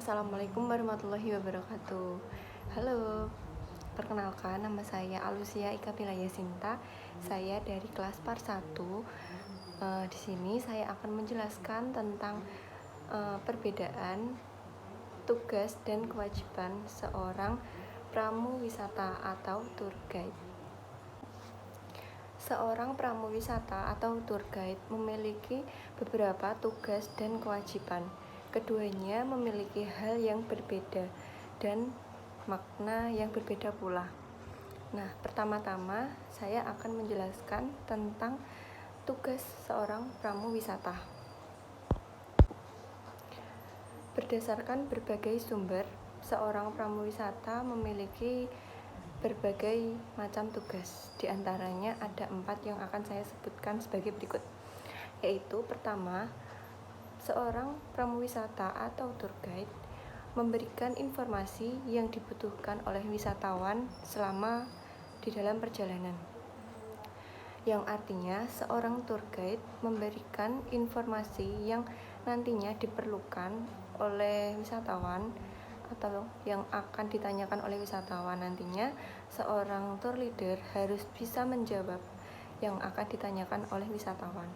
Assalamualaikum warahmatullahi wabarakatuh. Halo, perkenalkan nama saya Alusia Ika Pilaya Sinta. Saya dari kelas Par 1. Di sini saya akan menjelaskan tentang perbedaan tugas dan kewajiban seorang pramu wisata atau tour guide. Seorang pramu wisata atau tour guide memiliki beberapa tugas dan kewajiban. Keduanya memiliki hal yang berbeda dan makna yang berbeda pula. Nah, pertama-tama saya akan menjelaskan tentang tugas seorang pramu wisata. Berdasarkan berbagai sumber, seorang pramu wisata memiliki berbagai macam tugas. Di antaranya ada 4 yang akan saya sebutkan sebagai berikut. Yaitu pertama, seorang pramu wisata atau tour guide memberikan informasi yang dibutuhkan oleh wisatawan selama di dalam perjalanan. Yang artinya seorang tour guide memberikan informasi yang nantinya diperlukan oleh wisatawan atau yang akan ditanyakan oleh wisatawan. Nantinya seorang tour leader harus bisa menjawab yang akan ditanyakan oleh wisatawan,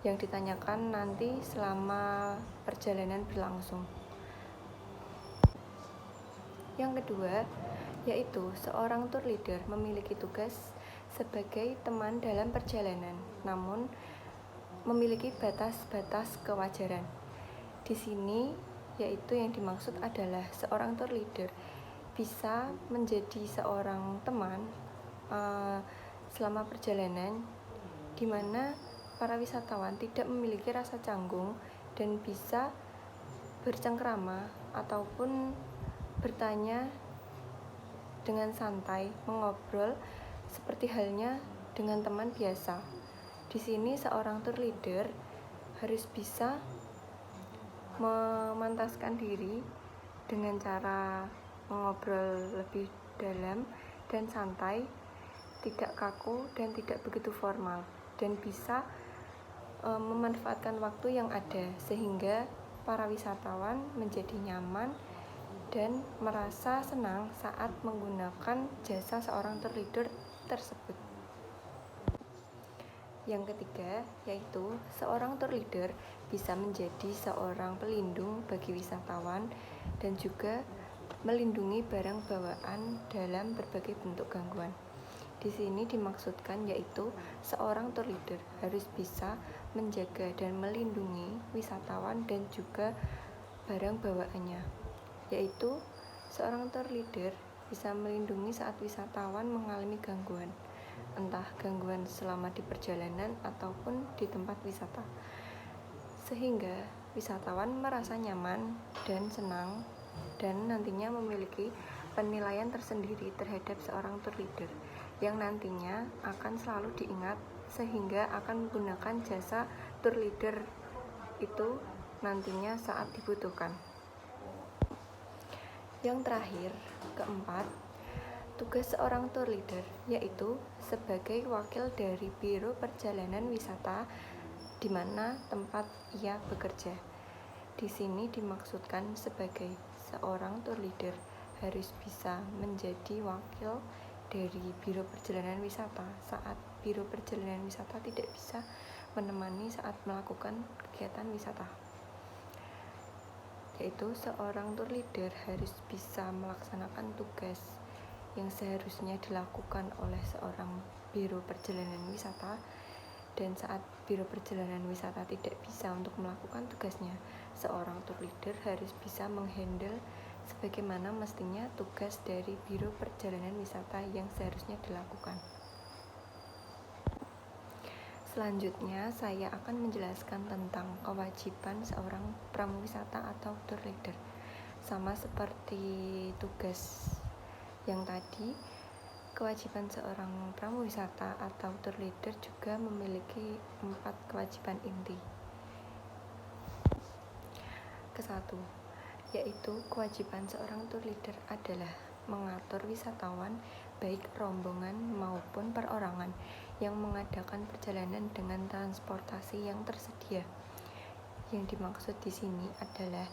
yang ditanyakan nanti selama perjalanan berlangsung. Yang kedua, yaitu seorang tour leader memiliki tugas sebagai teman dalam perjalanan, namun memiliki batas-batas kewajaran. Di sini yaitu yang dimaksud adalah seorang tour leader bisa menjadi seorang teman selama perjalanan, di mana para wisatawan tidak memiliki rasa canggung dan bisa bercengkrama ataupun bertanya dengan santai, mengobrol seperti halnya dengan teman biasa. Di sini seorang tour leader harus bisa memantaskan diri dengan cara mengobrol lebih dalam dan santai, tidak kaku dan tidak begitu formal, dan bisa memanfaatkan waktu yang ada sehingga para wisatawan menjadi nyaman dan merasa senang saat menggunakan jasa seorang tour leader tersebut. Yang ketiga, yaitu seorang tour leader bisa menjadi seorang pelindung bagi wisatawan dan juga melindungi barang bawaan dalam berbagai bentuk gangguan. Di sini dimaksudkan yaitu seorang tour leader harus bisa menjaga dan melindungi wisatawan dan juga barang bawaannya. Yaitu seorang tour leader bisa melindungi saat wisatawan mengalami gangguan, entah gangguan selama di perjalanan ataupun di tempat wisata, sehingga wisatawan merasa nyaman dan senang dan nantinya memiliki penilaian tersendiri terhadap seorang tour leader yang nantinya akan selalu diingat sehingga akan menggunakan jasa tour leader itu nantinya saat dibutuhkan. Yang terakhir, keempat, tugas seorang tour leader yaitu sebagai wakil dari Biro Perjalanan Wisata di mana tempat ia bekerja. Di sini dimaksudkan sebagai seorang tour leader harus bisa menjadi wakil dari Biro Perjalanan Wisata saat Biro Perjalanan Wisata tidak bisa menemani saat melakukan kegiatan wisata. Yaitu seorang tour leader harus bisa melaksanakan tugas yang seharusnya dilakukan oleh seorang Biro Perjalanan Wisata, dan saat Biro Perjalanan Wisata tidak bisa untuk melakukan tugasnya, seorang tour leader harus bisa menghandle sebagaimana mestinya tugas dari Biro Perjalanan Wisata yang seharusnya dilakukan. Selanjutnya saya akan menjelaskan tentang kewajiban seorang pramu wisata atau tour leader. Sama seperti tugas yang tadi, kewajiban seorang pramu wisata atau tour leader juga memiliki 4 kewajiban inti. Kesatu, yaitu kewajiban seorang tour leader adalah mengatur wisatawan baik rombongan maupun perorangan yang mengadakan perjalanan dengan transportasi yang tersedia. Yang dimaksud di sini adalah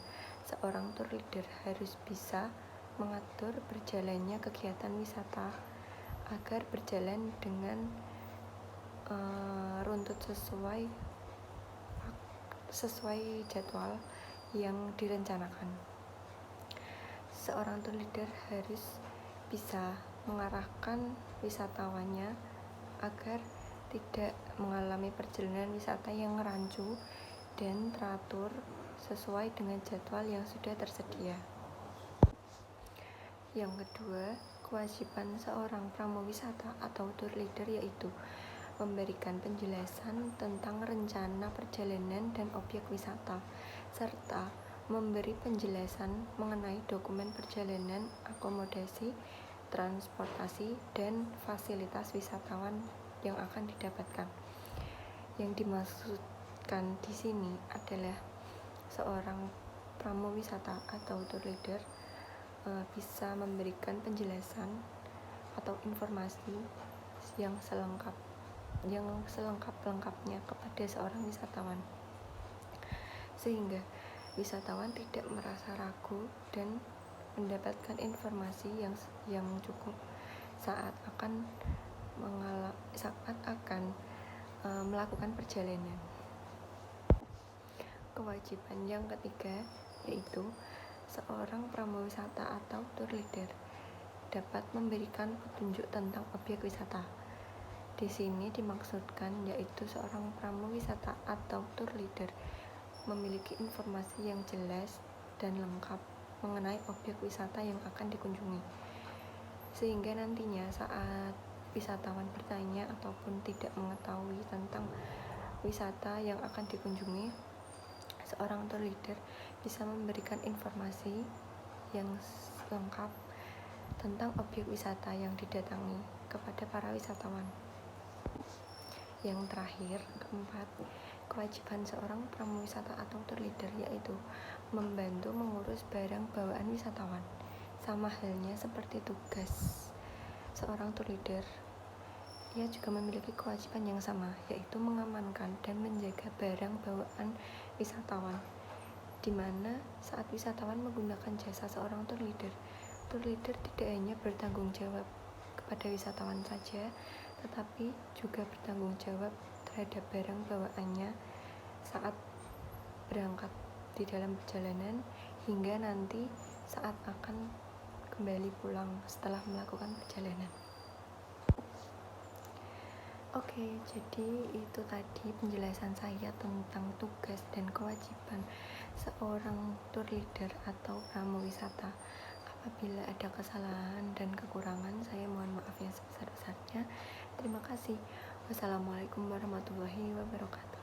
seorang tour leader harus bisa mengatur berjalannya kegiatan wisata agar berjalan dengan runtut sesuai jadwal yang direncanakan. Seorang tour leader harus bisa mengarahkan wisatawannya agar tidak mengalami perjalanan wisata yang rancu dan teratur sesuai dengan jadwal yang sudah tersedia. Yang kedua, kewajiban seorang pramuwisata atau tour leader yaitu memberikan penjelasan tentang rencana perjalanan dan objek wisata, serta memberi penjelasan mengenai dokumen perjalanan, akomodasi, transportasi, dan fasilitas wisatawan yang akan didapatkan. Yang dimaksudkan di sini adalah seorang pramuwisata atau tour leader bisa memberikan penjelasan atau informasi yang selengkap-lengkapnya kepada seorang wisatawan, sehingga wisatawan tidak merasa ragu dan mendapatkan informasi yang cukup saat akan melakukan perjalanan. Kewajiban yang ketiga yaitu seorang pramuwisata atau tour leader dapat memberikan petunjuk tentang objek wisata. Di sini dimaksudkan yaitu seorang pramuwisata atau tour leader memiliki informasi yang jelas dan lengkap mengenai objek wisata yang akan dikunjungi, sehingga nantinya saat wisatawan bertanya ataupun tidak mengetahui tentang wisata yang akan dikunjungi, seorang tour leader bisa memberikan informasi yang lengkap tentang objek wisata yang didatangi kepada para wisatawan. Yang terakhir, keempat, kewajiban seorang pramuwisata atau tour leader yaitu membantu mengurus barang bawaan wisatawan. Sama halnya seperti tugas seorang tour leader, ia juga memiliki kewajiban yang sama, yaitu mengamankan dan menjaga barang bawaan wisatawan, di mana saat wisatawan menggunakan jasa seorang tour leader tidak hanya bertanggung jawab kepada wisatawan saja, tetapi juga bertanggung jawab terhadap barang bawaannya saat berangkat di dalam perjalanan hingga nanti saat akan kembali pulang setelah melakukan perjalanan. Oke, jadi itu tadi penjelasan saya tentang tugas dan kewajiban seorang tour leader atau pramuwisata. Apabila ada kesalahan dan kekurangan, saya mohon maaf yang sebesar-besarnya. Terima kasih. Wassalamualaikum warahmatullahi wabarakatuh.